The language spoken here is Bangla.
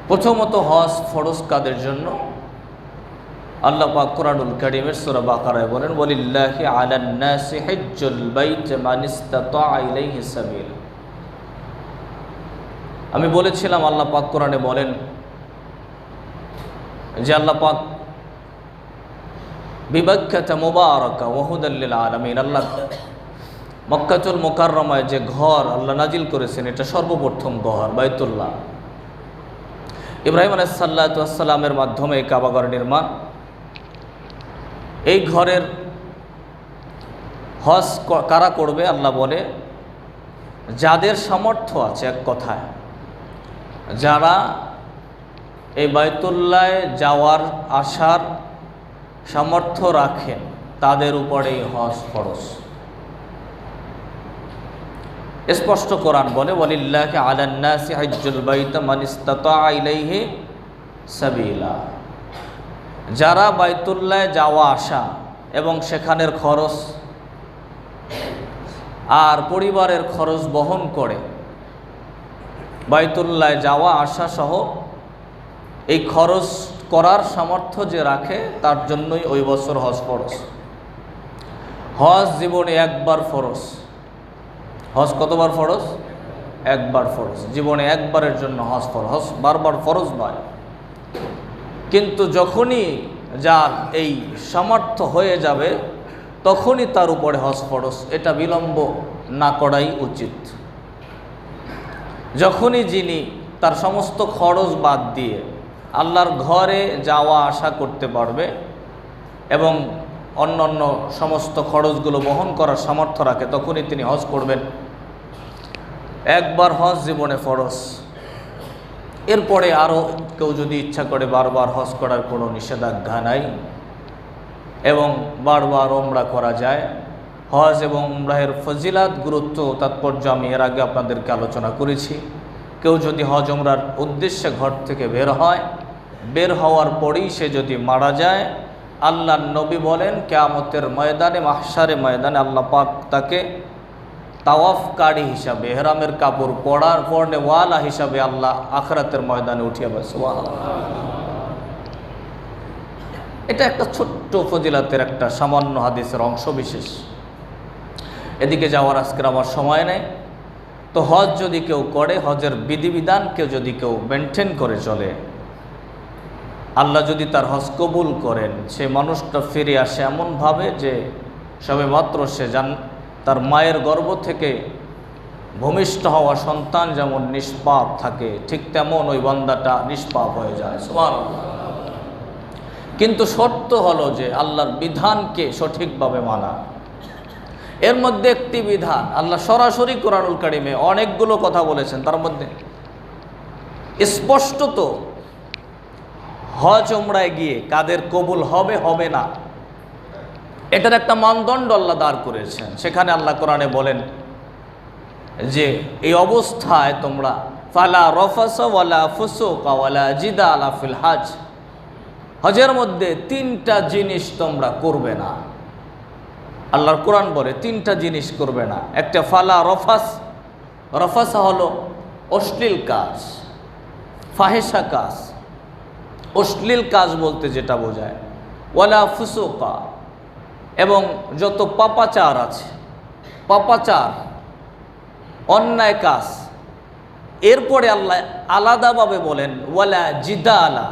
প্রথমত হজ ফরজ কাদের জন্য? আল্লাহ পাক কুরআনুল কারীমের সূরা বাকারায় বলেন, ওয়ালিল্লাহি আলান নাসি হিজ্জুল বাইত মান ইসতাতা ইলাইহি সাবিল। আমি বলেছিলাম আল্লাহ পাক কোরআনে বলেন যে আল্লাহ পাক বিবাক্কাতা মুবারাকা ওয়া হুদাল লিল আলামিন, আল্লাহ মক্কাতুল মুকাররমায় যে ঘর আল্লাহ নাজিল করেছেন এটা সর্বপ্রথম ঘর বাইতুল্লাহ। ইব্রাহিম আলাইহিস সালাতু ওয়াস সালামের মাধ্যমে এই কাবাঘর নির্মাণ। এই ঘরের হজ কারা করবে? আল্লাহ বলে যাদের সামর্থ্য আছে, এক কথায় যারা এই বাইতুল্লায় যাওয়ার আসার সামর্থ্য রাখেন তাদের উপরে এই হজ ফরজ। স্পষ্ট কোরআন বলে, ওয়ালিল্লাহি আলান নাসি হিজ্জুল বাইত মান ইসতাতা ইলাইহি সাবিলা। যারা বাইতুল্লায় যাওয়া আসা এবং সেখানের খরচ আর পরিবারের খরচ বহন করে, বাইতুল্লায় যাওয়া আসা সহ এই খরচ করার সামর্থ্য যে রাখে তার জন্যই ওই বছর হজ ফরজ। হজ জীবনে একবার ফরজ। হজ কতবার ফরজ? একবার ফরজ। জীবনে একবারের জন্য হজ ফরজ, হজ বারবার ফরজ নয়। কিন্তু যখনই যার এই সামর্থ্য হয়ে যাবে তখনই তার উপরে হজ ফরজ, এটা বিলম্ব না করাই উচিত। যখনই যিনি তার সমস্ত খরচ বাদ দিয়ে আল্লাহর ঘরে যাওয়া আসা করতে পারবে এবং অন্যান্য সমস্ত খরচগুলো বহন করার সামর্থ্য রাখে তখনই তিনি হজ করবেন। একবার হজ জীবনে ফরজ। এরপরে আরও কেউ যদি ইচ্ছা করে বারবার হজ করার কোনো নিষেধাজ্ঞা নাই এবং বারবার ওমরা করা যায়। হজ এবং উমরাহের ফজিলাত, গুরুত্ব, তাৎপর্য আমি এর আগে আপনাদেরকে আলোচনা করেছি। কেউ যদি হজ উমরার উদ্দেশ্যে ঘর থেকে বের হয়, বের হওয়ার পরেই সে যদি মারা যায়, আল্লাহর নবী বলেন কিয়ামতের ময়দানে, মাহশারে ময়দানে আল্লাহ পাক তাকে তাওয়াফকারী হিসাবে, ইহরামের কাপড় পরনে ওয়ালা হিসাবে আল্লাহ আখিরাতের ময়দানে উঠিয়ে বসে। সুবহানাল্লাহ। এটা একটা ছোট্ট ফজিলাতের একটা সামান্য হাদিসের অংশ বিশেষ। এদিকে যাওয়ার আজকের আমার সময় নেই। তো হজ যদি কেউ করে, হজের বিধিবিধানকে যদি কেউ মেনটেন করে চলে, আল্লাহ যদি তার হজ কবুল করেন, সে মানুষটা ফিরে আসে এমনভাবে যে সবে মাত্র সে তার মায়ের গর্ভ থেকে ভূমিষ্ঠ হওয়া সন্তান যেমন নিষ্পাপ থাকে, ঠিক তেমন ওই বান্দাটা নিষ্পাপ হয়ে যায়। সুবহানাল্লাহ। কিন্তু শর্ত হলো যে আল্লাহর বিধানকে সঠিকভাবে মানা। এর মধ্যে একটি বিধান আল্লাহ সরাসরি কুরআনুল কারীমে অনেকগুলো কথা বলেছেন, তার মধ্যে স্পষ্টত হজ উমরায় গিয়ে কাদের কবুল হবে হবে না এটার একটা মানদণ্ড আল্লাহ দাঁড় করেছেন। সেখানে আল্লাহ কোরআনে বলেন যে এই অবস্থায় তোমরা ফালা রফাসা ওয়ালা ফুসুকা ওয়ালা জিদালা ফিল হজ, হজের মধ্যে তিনটা জিনিস তোমরা করবে না। আল্লাহর কোরআন বলে তিনটা জিনিস করবে না। একটা ফালা রফাস, রফাসা হলো অশ্লীল কাজ, ফাহেসা কাজ। অশ্লীল কাজ বলতে যেটা বোঝায়, ওয়ালা ফুসুকা, এবং যত পাপাচার আছে, পাপাচার অন্যায় কাজ। এরপরে আল্লাহ আলাদাভাবে বলেন ওয়ালা জিদালা,